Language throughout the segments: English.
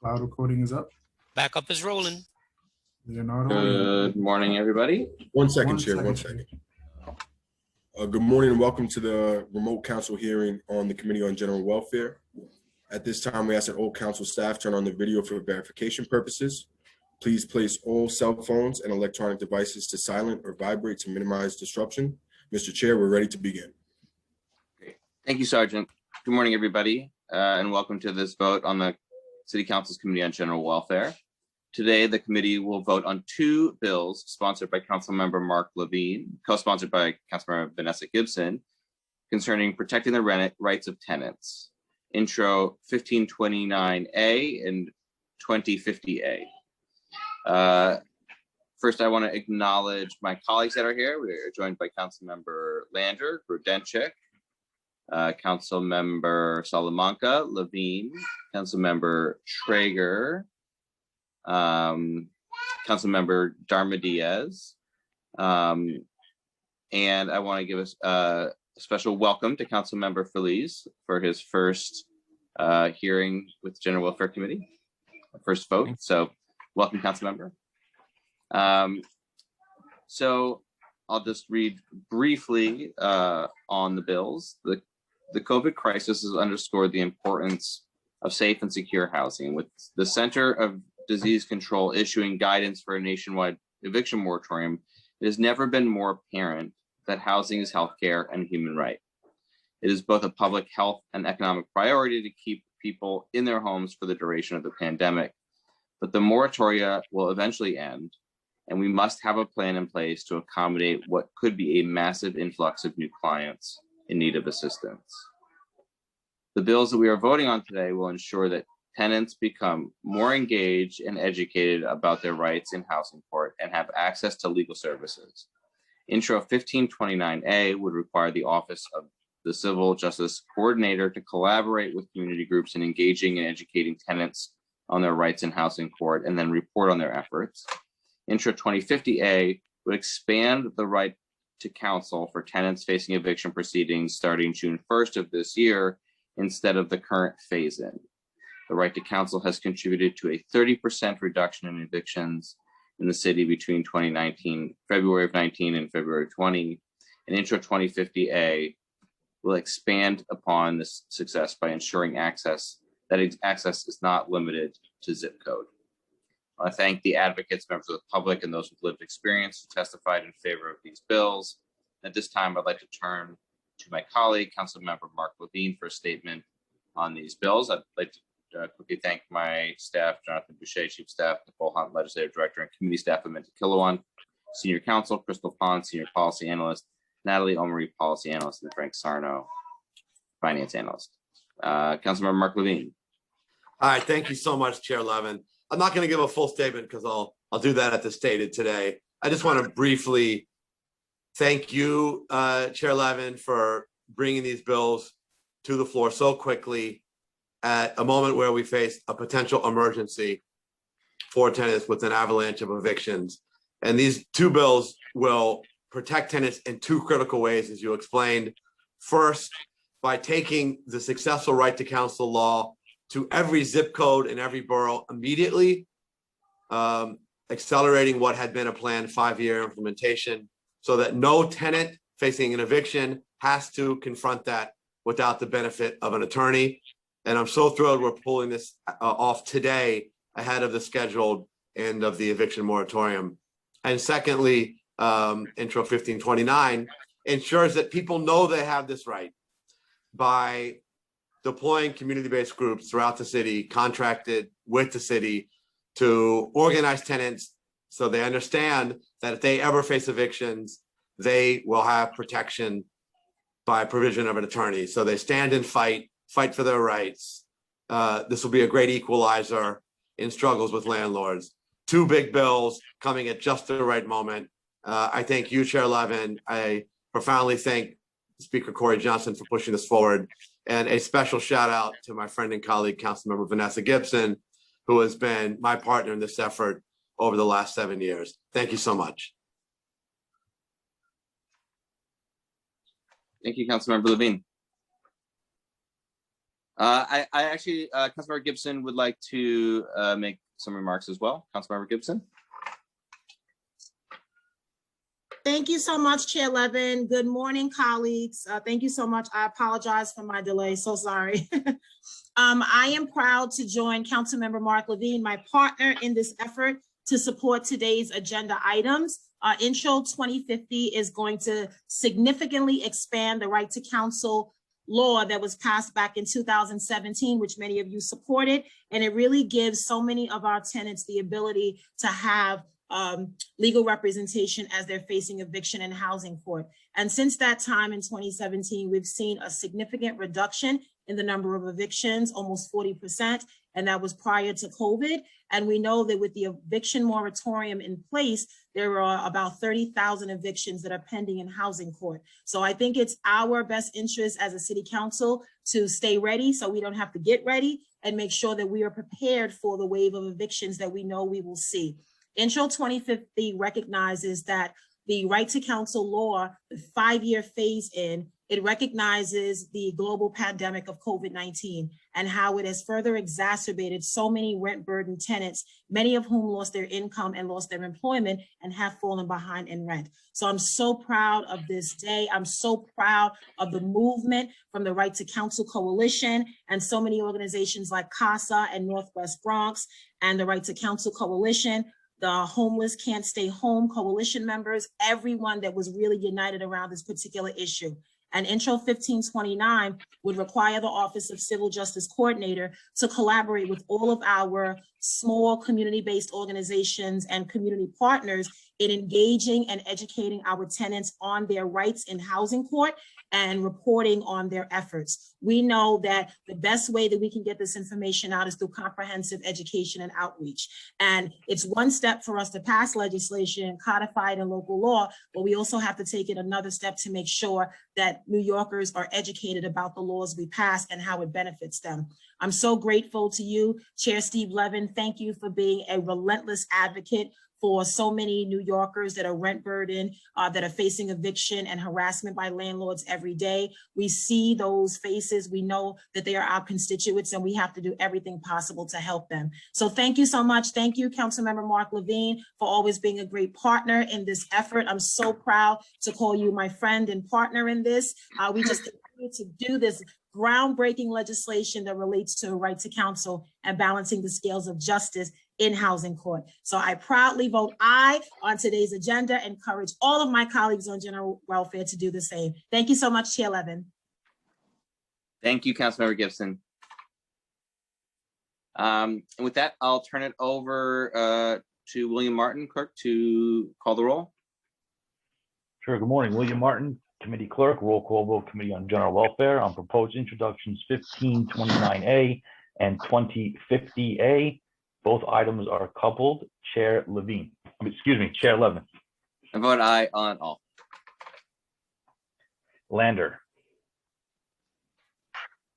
Cloud recording is up. Backup is rolling. Leonardo. Good morning, everybody. One second, Chair. One second. Good morning and welcome to the remote council hearing on the Committee on General Welfare. At this time, we ask that all council staff turn on the video for verification purposes. Please place all cell phones and electronic devices to silent or vibrate to minimize disruption. Mr. Chair, we're ready to begin. Great. Thank you, Sergeant. Good morning, everybody, and welcome to this vote on the City Council's Committee on General Welfare. Today, the committee will vote on two bills sponsored by Councilmember Mark Levine, co-sponsored by Councilmember Vanessa Gibson, concerning protecting the rights of tenants. Intro 1529A and 2050A. First, I want to acknowledge my colleagues that are here. We are joined by Councilmember Lander, Grudenchik, Councilmember Salamanca, Levine, Councilmember Traeger, Councilmember Darma Diaz, and I want to give us a special welcome to Councilmember Feliz for his first hearing with the General Welfare Committee, first vote. So welcome, Councilmember. So I'll just read briefly on the bills. The COVID crisis has underscored the importance of safe and secure housing, with the Center of Disease Control issuing guidance for a nationwide eviction moratorium. It has never been more apparent that housing is healthcare and a human right. It is both a public health and economic priority to keep people in their homes for the duration of the pandemic. But the moratoria will eventually end, and we must have a plan in place to accommodate what could be a massive influx of new clients in need of assistance. The bills that we are voting on today will ensure that tenants become more engaged and educated about their rights in housing court and have access to legal services. Intro 1529A would require the Office of the Civil Justice Coordinator to collaborate with community groups in engaging and educating tenants on their rights in housing court and then report on their efforts. Intro 2050A would expand the right to counsel for tenants facing eviction proceedings starting June 1st of this year instead of the current phase-in. The right to counsel has contributed to a 30% reduction in evictions in the city between February of 19 and February 20. And Intro 2050A will expand upon this success by ensuring access is not limited to zip code. I want to thank the advocates, members of the public, and those with lived experience who testified in favor of these bills. At this time, I'd like to turn to my colleague, Councilmember Mark Levine, for a statement on these bills. I'd like to quickly thank my staff, Jonathan Boucher, Chief Staff, Nicole Hunt, Legislative Director, and Committee Staff, Amanda Kilowan, Senior Counsel, Crystal Pond, Senior Policy Analyst, Natalie Omery, Policy Analyst, and Frank Sarno, Finance Analyst. Councilmember Mark Levine. All right, thank you so much, Chair Levin. I'm not going to give a full statement because I'll do that at the stated today. I just want to briefly thank you, Chair Levin, for bringing these bills to the floor so quickly at a moment where we face a potential emergency for tenants with an avalanche of evictions. And these two bills will protect tenants in two critical ways, as you explained. First, by taking the successful right to counsel law to every zip code in every borough immediately, accelerating what had been a planned 5-year implementation so that no tenant facing an eviction has to confront that without the benefit of an attorney. And I'm so thrilled we're pulling this off today ahead of the scheduled end of the eviction moratorium. And secondly, Intro 1529 ensures that people know they have this right by deploying community-based groups throughout the city, contracted with the city to organize tenants so they understand that if they ever face evictions, they will have protection by provision of an attorney. So they stand and fight for their rights. This will be a great equalizer in struggles with landlords. Two big bills coming at just the right moment. I thank you, Chair Levin. I profoundly thank Speaker Corey Johnson for pushing this forward. And a special shout out to my friend and colleague, Councilmember Vanessa Gibson, who has been my partner in this effort over the last 7 years. Thank you so much. Thank you, Councilmember Levine. I actually, Councilmember Gibson would like to make some remarks as well. Councilmember Gibson. Thank you so much, Chair Levin. Good morning, colleagues. Thank you so much. I apologize for my delay. So sorry. I am proud to join Councilmember Mark Levine, my partner in this effort to support today's agenda items. Intro 2050 is going to significantly expand the right to counsel law that was passed back in 2017, which many of you supported. And it really gives so many of our tenants the ability to have legal representation as they're facing eviction in housing court. And since that time in 2017, we've seen a significant reduction in the number of evictions, almost 40%, and that was prior to COVID. And we know that with the eviction moratorium in place, there are about 30,000 evictions that are pending in housing court. So I think it's our best interest as a city council to stay ready so we don't have to get ready and make sure that we are prepared for the wave of evictions that we know we will see. Intro 2050 recognizes that the right to counsel law, the 5-year phase in, it recognizes the global pandemic of COVID-19 and how it has further exacerbated so many rent-burdened tenants, many of whom lost their income and lost their employment and have fallen behind in rent. So I'm so proud of this day. I'm so proud of the movement from the Right to Counsel Coalition and so many organizations like CASA and Northwest Bronx and the Right to Counsel Coalition, the Homeless Can't Stay Home Coalition members, everyone that was really united around this particular issue. And Intro 1529 would require the Office of Civil Justice Coordinator to collaborate with all of our small community-based organizations and community partners in engaging and educating our tenants on their rights in housing court and reporting on their efforts. We know that the best way that we can get this information out is through comprehensive education and outreach. And it's one step for us to pass legislation codified in local law, but we also have to take it another step to make sure that New Yorkers are educated about the laws we pass and how it benefits them. I'm so grateful to you, Chair Steve Levin. Thank you for being a relentless advocate for so many New Yorkers that are rent burdened, that are facing eviction and harassment by landlords every day. We see those faces. We know that they are our constituents and we have to do everything possible to help them. So thank you so much. Thank you, Councilmember Mark Levine, for always being a great partner in this effort. I'm so proud to call you my friend and partner in this. We just continue to do this groundbreaking legislation that relates to a right to counsel and balancing the scales of justice in housing court. So I proudly vote aye on today's agenda and encourage all of my colleagues on general welfare to do the same. Thank you so much, Chair Levin. Thank you, Councilmember Gibson. And with that, I'll turn it over to William Martin, clerk, to call the roll. Sure. Good morning. William Martin, committee clerk, roll call vote, Committee on General Welfare on proposed introductions 1529A and 2050A. Both items are coupled. Chair Levine. Excuse me, Chair Levin. I vote aye on all. Lander.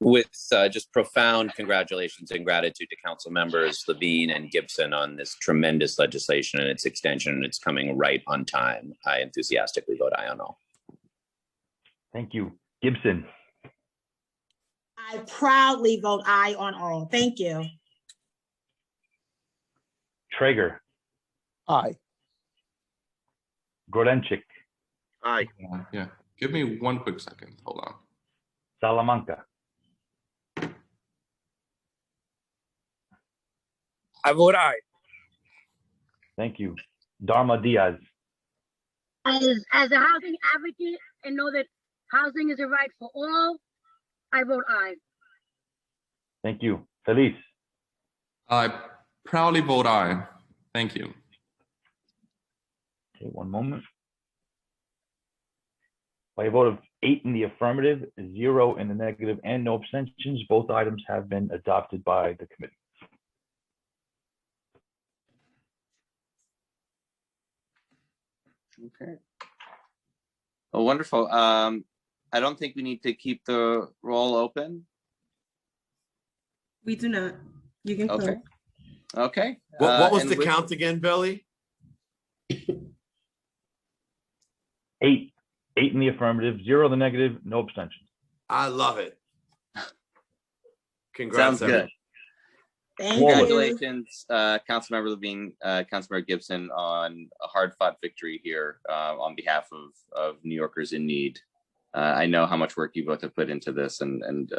With just profound congratulations and gratitude to council members Levine and Gibson on this tremendous legislation and its extension, and it's coming right on time. I enthusiastically vote aye on all. Thank you. Gibson. I proudly vote aye on all. Thank you. Traeger. Aye. Grodenchik. Aye. Yeah. Give me one quick second. Hold on. Salamanca. I vote aye. Thank you. Dharma Diaz. As a housing advocate and know that housing is a right for all, I vote aye. Thank you. Feliz. I proudly vote aye. Thank you. Okay, one moment. By a vote of 8 in the affirmative, 0 in the negative, and no abstentions, both items have been adopted by the committee. Okay. Oh, wonderful. I don't think we need to keep the roll open. We do not. You can close. Okay. Okay. What was and the with- count again, Billy? 8 in the affirmative, 0 in the negative, no abstentions. I love it. Congrats, Sounds good. Thank you. Congratulations, Councilmember Levine, Councilmember Gibson, on a hard-fought victory here on behalf of New Yorkers in need. I know how much work you both have put into this, and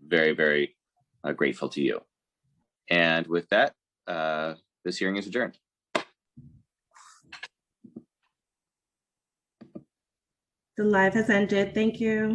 very, very grateful to you. And with that, this hearing is adjourned. The live has ended. Thank you.